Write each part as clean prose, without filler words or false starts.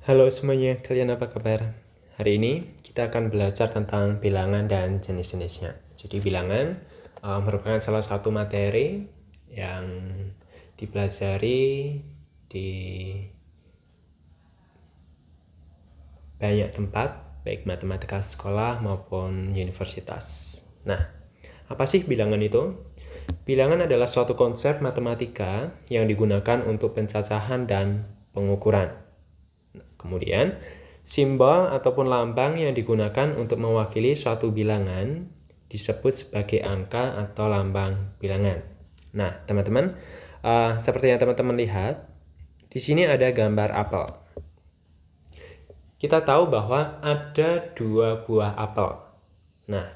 Halo semuanya, kalian apa kabar? Hari ini kita akan belajar tentang bilangan dan jenis-jenisnya. Jadi bilangan merupakan salah satu materi yang dipelajari di banyak tempat, baik matematika sekolah maupun universitas. Nah, apa sih bilangan itu? Bilangan adalah suatu konsep matematika yang digunakan untuk pencacahan dan pengukuran. Kemudian, simbol ataupun lambang yang digunakan untuk mewakili suatu bilangan disebut sebagai angka atau lambang bilangan. Nah, teman-teman, seperti yang teman-teman lihat, di sini ada gambar apel. Kita tahu bahwa ada 2 buah apel. Nah,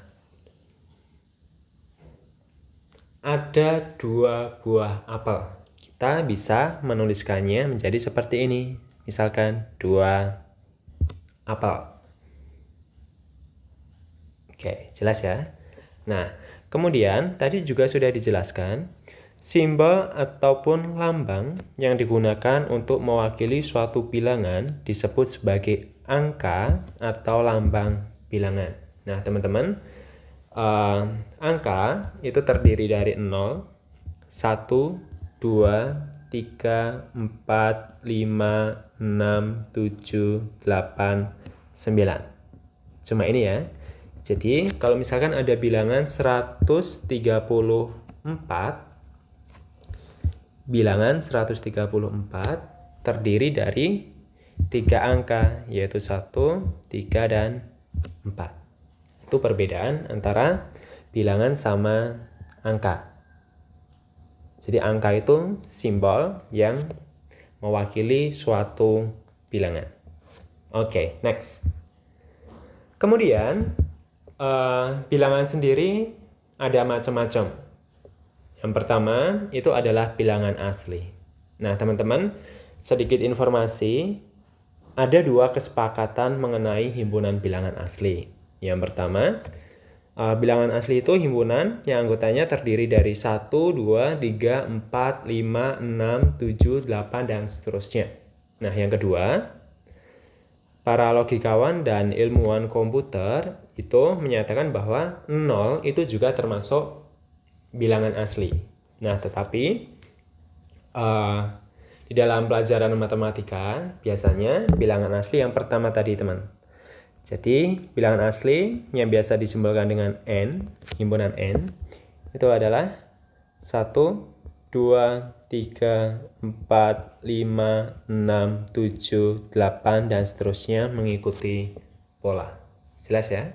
ada 2 buah apel. Kita bisa menuliskannya menjadi seperti ini. Misalkan 2 apel. Oke, jelas ya? Nah, kemudian tadi juga sudah dijelaskan, simbol ataupun lambang yang digunakan untuk mewakili suatu bilangan disebut sebagai angka atau lambang bilangan. Nah, teman-teman, angka itu terdiri dari 0, 1, 2, 3, 4, 5, 6, 7, 8, 9. Cuma ini ya. Jadi kalau misalkan ada bilangan 134, bilangan 134 terdiri dari 3 angka, yaitu 1, 3, dan 4. Itu perbedaan antara bilangan sama angka. Jadi angka itu simbol yang mewakili suatu bilangan. Oke, next. Kemudian, bilangan sendiri ada macam-macam. Yang pertama, itu adalah bilangan asli. Nah, teman-teman, sedikit informasi, ada 2 kesepakatan mengenai himpunan bilangan asli. Yang pertama, bilangan asli itu himpunan yang anggotanya terdiri dari 1, 2, 3, 4, 5, 6, 7, 8, dan seterusnya. Nah, yang kedua, para logikawan dan ilmuwan komputer itu menyatakan bahwa 0 itu juga termasuk bilangan asli. Nah, tetapi di dalam pelajaran matematika biasanya bilangan asli yang pertama tadi, teman. Jadi, bilangan asli yang biasa disimbolkan dengan N, himpunan N, itu adalah 1, 2, 3, 4, 5, 6, 7, 8, dan seterusnya mengikuti pola. Jelas ya?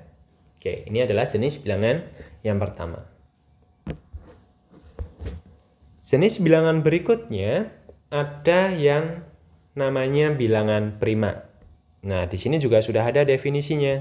Oke, ini adalah jenis bilangan yang pertama. Jenis bilangan berikutnya ada yang namanya bilangan prima. Nah, di sini juga sudah ada definisinya.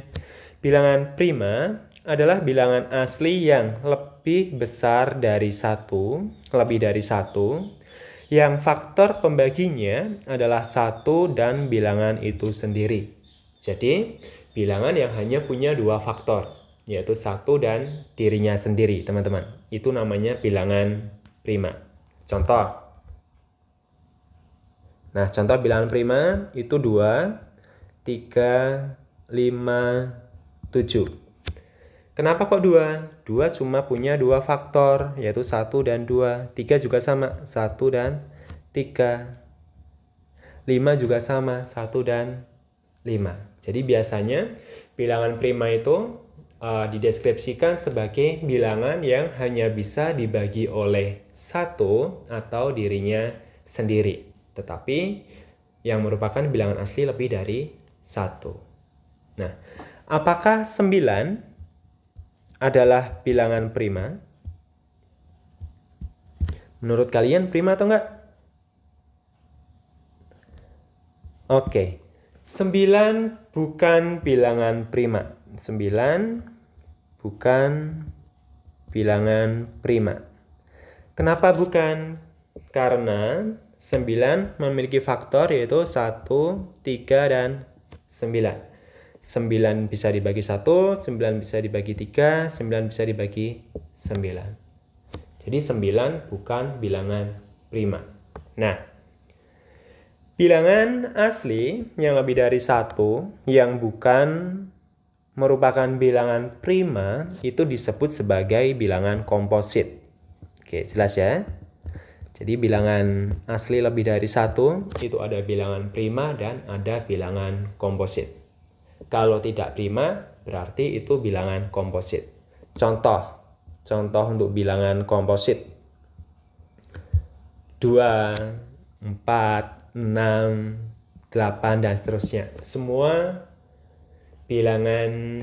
Bilangan prima adalah bilangan asli yang lebih besar dari 1, lebih dari 1, yang faktor pembaginya adalah 1 dan bilangan itu sendiri. Jadi, bilangan yang hanya punya 2 faktor, yaitu 1 dan dirinya sendiri, teman-teman. Itu namanya bilangan prima. Contoh. Nah, contoh bilangan prima itu 2, 3, 5, 7. Kenapa kok 2? 2 cuma punya 2 faktor, yaitu 1 dan 2. 3 juga sama, 1 dan 3. 5 juga sama, 1 dan 5. Jadi biasanya bilangan prima itu dideskripsikan sebagai bilangan yang hanya bisa dibagi oleh 1 atau dirinya sendiri. Tetapi yang merupakan bilangan asli lebih dari 1. Nah, apakah 9 adalah bilangan prima? Menurut kalian prima atau enggak? Oke, 9 bukan bilangan prima. 9 bukan bilangan prima. Kenapa bukan? Karena 9 memiliki faktor yaitu 1, 3, dan 9. 9 bisa dibagi 1, 9 bisa dibagi 3, 9 bisa dibagi 9. Jadi 9 bukan bilangan prima. Nah, Bilangan asli yang lebih dari 1 yang bukan merupakan bilangan prima itu disebut sebagai bilangan komposit. Oke, jelas ya? Jadi bilangan asli lebih dari 1 itu ada bilangan prima dan ada bilangan komposit. Kalau tidak prima berarti itu bilangan komposit. Contoh untuk bilangan komposit. 2, 4, 6, 8, dan seterusnya. Semua bilangan,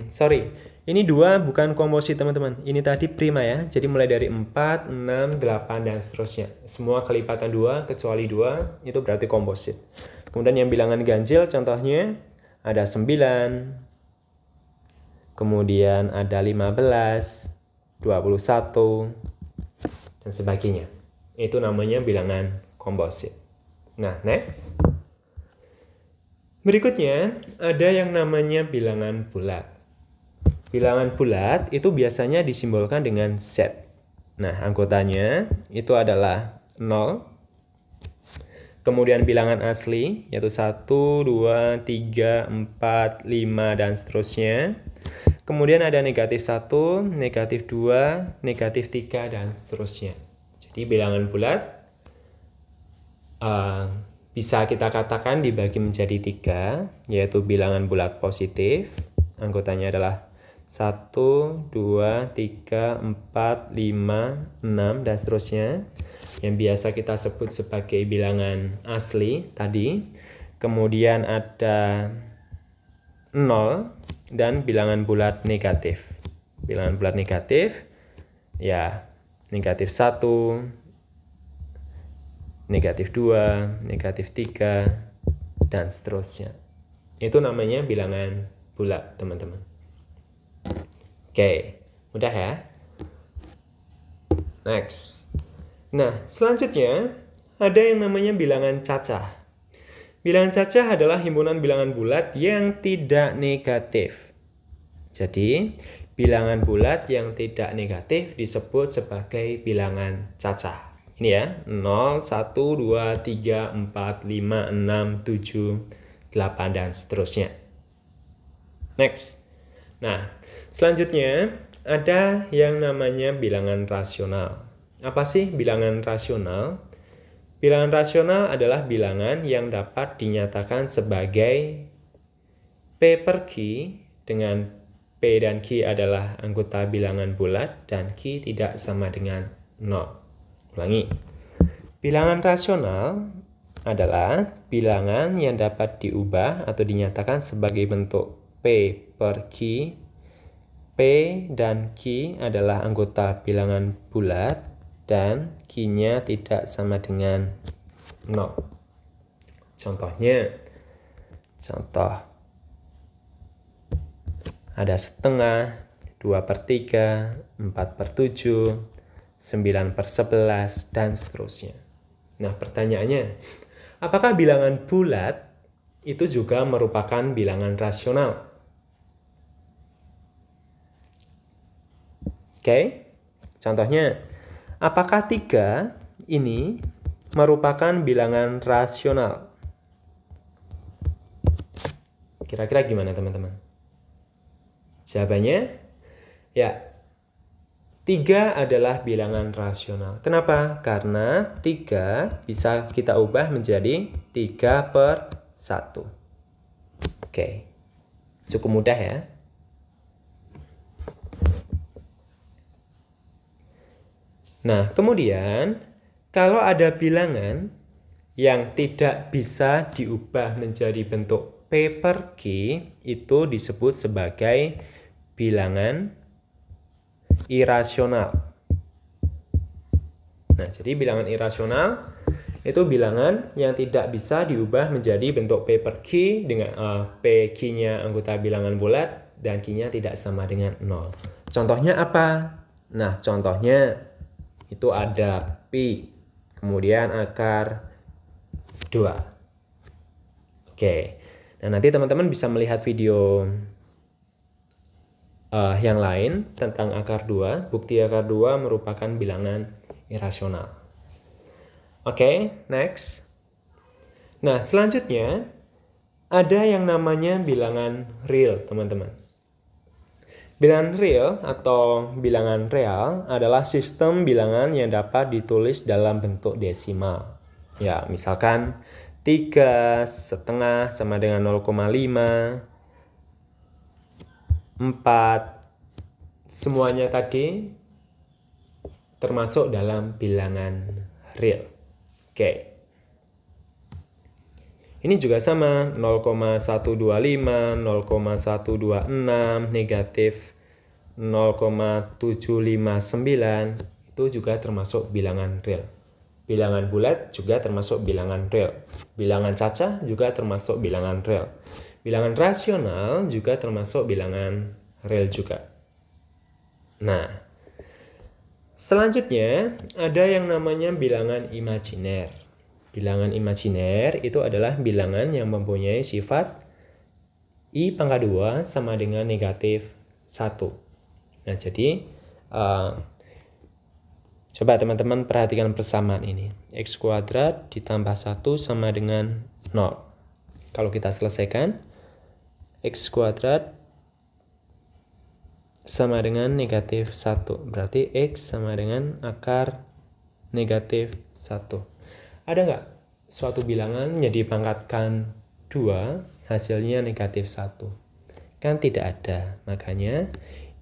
ini 2 bukan komposit teman-teman. Ini tadi prima ya. Jadi mulai dari 4, 6, 8, dan seterusnya. Semua kelipatan 2 kecuali 2 itu berarti komposit. Kemudian yang bilangan ganjil contohnya ada 9, kemudian ada 15, 21, dan sebagainya. Itu namanya bilangan komposit. Nah, next. Berikutnya, ada yang namanya bilangan bulat. Bilangan bulat itu biasanya disimbolkan dengan Z. Nah, anggotanya itu adalah 0. Kemudian bilangan asli, yaitu 1, 2, 3, 4, 5, dan seterusnya. Kemudian ada negatif 1, negatif 2, negatif 3, dan seterusnya. Jadi bilangan bulat bisa kita katakan dibagi menjadi 3, yaitu bilangan bulat positif. Anggotanya adalah 1, 2, 3, 4, 5, 6, dan seterusnya. Yang biasa kita sebut sebagai bilangan asli tadi. Kemudian ada 0 dan bilangan bulat negatif. Bilangan bulat negatif, ya negatif 1, negatif 2, negatif 3, dan seterusnya. Itu namanya bilangan bulat, teman-teman. Oke, mudah ya? Next. Nah, selanjutnya ada yang namanya bilangan cacah. Bilangan cacah adalah himpunan bilangan bulat yang tidak negatif. Jadi, bilangan bulat yang tidak negatif disebut sebagai bilangan cacah. Ini ya, 0, 1, 2, 3, 4, 5, 6, 7, 8, dan seterusnya. Next. Nah, selanjutnya ada yang namanya bilangan rasional. Apa sih bilangan rasional? Bilangan rasional adalah bilangan yang dapat dinyatakan sebagai P per Q, dengan P dan Q adalah anggota bilangan bulat dan Q tidak sama dengan 0. Ulangi. Bilangan rasional adalah bilangan yang dapat diubah atau dinyatakan sebagai bentuk P per Q. P dan Q adalah anggota bilangan bulat dan Q-nya tidak sama dengan 0. Contohnya, ada setengah, 2 per 3, 4 per 7, 9 per 11, dan seterusnya. Nah, pertanyaannya, apakah bilangan bulat itu juga merupakan bilangan rasional? Oke, contohnya, apakah 3 ini merupakan bilangan rasional? Kira-kira gimana teman-teman? Jawabannya, ya, 3 adalah bilangan rasional. Kenapa? Karena 3 bisa kita ubah menjadi 3 per 1. Oke, cukup mudah ya. Nah, kemudian kalau ada bilangan yang tidak bisa diubah menjadi bentuk P per Q, itu disebut sebagai bilangan irasional. Nah, jadi bilangan irasional itu bilangan yang tidak bisa diubah menjadi bentuk P per Q dengan P Q-nya anggota bilangan bulat dan Q-nya tidak sama dengan 0. Contohnya apa? Nah, contohnya itu ada pi, kemudian akar 2. Oke. Nah, nanti teman-teman bisa melihat video yang lain tentang akar 2. Bukti akar 2 merupakan bilangan irasional. Oke, next. Nah, selanjutnya ada yang namanya bilangan real, teman-teman. Bilangan real atau bilangan real adalah sistem bilangan yang dapat ditulis dalam bentuk desimal. Ya, misalkan 3,5 sama dengan 0,5, 4, semuanya tadi termasuk dalam bilangan real. Oke. Ini juga sama, 0,125, 0,126, negatif 0,759 itu juga termasuk bilangan real. Bilangan bulat juga termasuk bilangan real. Bilangan cacah juga termasuk bilangan real. Bilangan rasional juga termasuk bilangan real juga. Nah, selanjutnya ada yang namanya bilangan imajiner. Bilangan imajiner itu adalah bilangan yang mempunyai sifat I pangkat 2 sama dengan negatif 1. Nah, jadi coba teman-teman perhatikan persamaan ini. X kuadrat ditambah 1 sama dengan 0. Kalau kita selesaikan, X kuadrat sama dengan negatif 1. Berarti X sama dengan akar negatif 1. Ada nggak suatu bilangan yang dipangkatkan 2 hasilnya negatif 1? Kan tidak ada. Makanya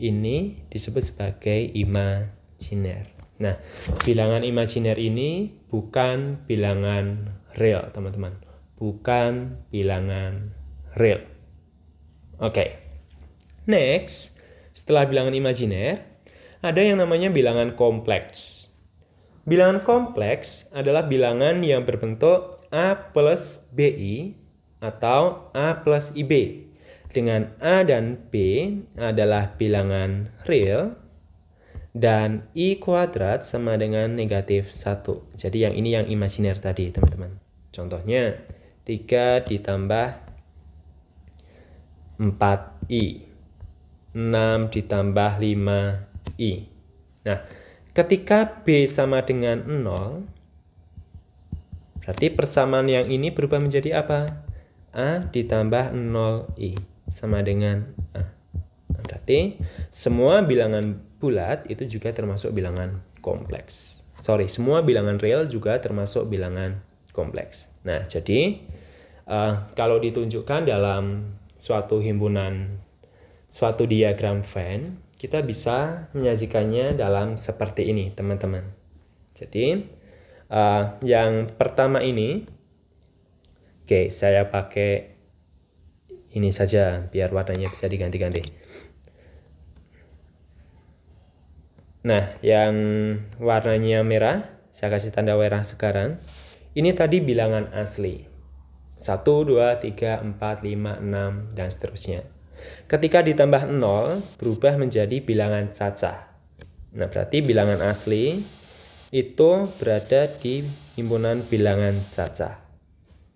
ini disebut sebagai imajiner. Nah, bilangan imajiner ini bukan bilangan real, teman-teman. Bukan bilangan real. Oke. Next, setelah bilangan imajiner, ada yang namanya bilangan kompleks. Bilangan kompleks adalah bilangan yang berbentuk A plus BI atau A plus IB. Dengan A dan B adalah bilangan real dan I kuadrat sama dengan negatif 1. Jadi yang ini yang imajiner tadi, teman-teman. Contohnya 3 ditambah 4I, 6 ditambah 5I. Nah, ketika B sama dengan 0, berarti persamaan yang ini berubah menjadi apa? A ditambah 0I sama dengan A. Nah, berarti semua bilangan bulat itu juga termasuk bilangan kompleks. Semua bilangan real juga termasuk bilangan kompleks. Nah, jadi kalau ditunjukkan dalam suatu himpunan, suatu diagram Venn, kita bisa menyajikannya dalam seperti ini, teman-teman. Jadi, yang pertama ini, oke, saya pakai ini saja, biar warnanya bisa diganti-ganti. Nah, yang warnanya merah, saya kasih tanda merah sekarang. Ini tadi bilangan asli. 1, 2, 3, 4, 5, 6, dan seterusnya. Ketika ditambah 0, berubah menjadi bilangan cacah. Nah, berarti bilangan asli itu berada di himpunan bilangan cacah.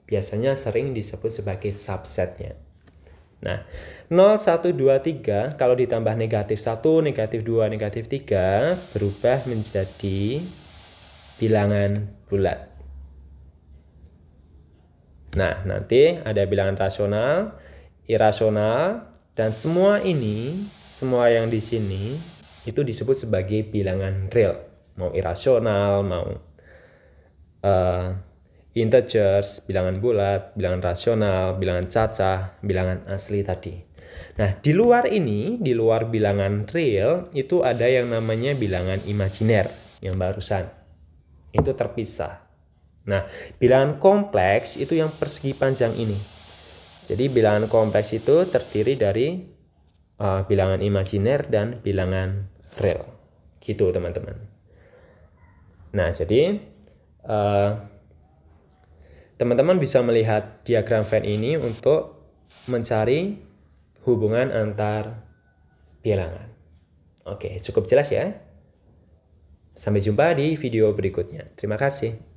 Biasanya sering disebut sebagai subsetnya. Nah, 0, 1, 2, 3, kalau ditambah negatif 1, negatif 2, negatif 3, berubah menjadi bilangan bulat. Nah, nanti ada bilangan rasional, irasional, dan semua ini, semua yang di sini itu disebut sebagai bilangan real. Mau irasional, mau integers, bilangan bulat, bilangan rasional, bilangan cacah, bilangan asli tadi. Nah, di luar ini, di luar bilangan real, itu ada yang namanya bilangan imajiner yang barusan. Itu terpisah. Nah, bilangan kompleks itu yang persegi panjang ini. Jadi bilangan kompleks itu terdiri dari bilangan imajiner dan bilangan real. Gitu, teman-teman. Nah, jadi teman-teman bisa melihat diagram Venn ini untuk mencari hubungan antar bilangan. Oke, cukup jelas ya? Sampai jumpa di video berikutnya. Terima kasih.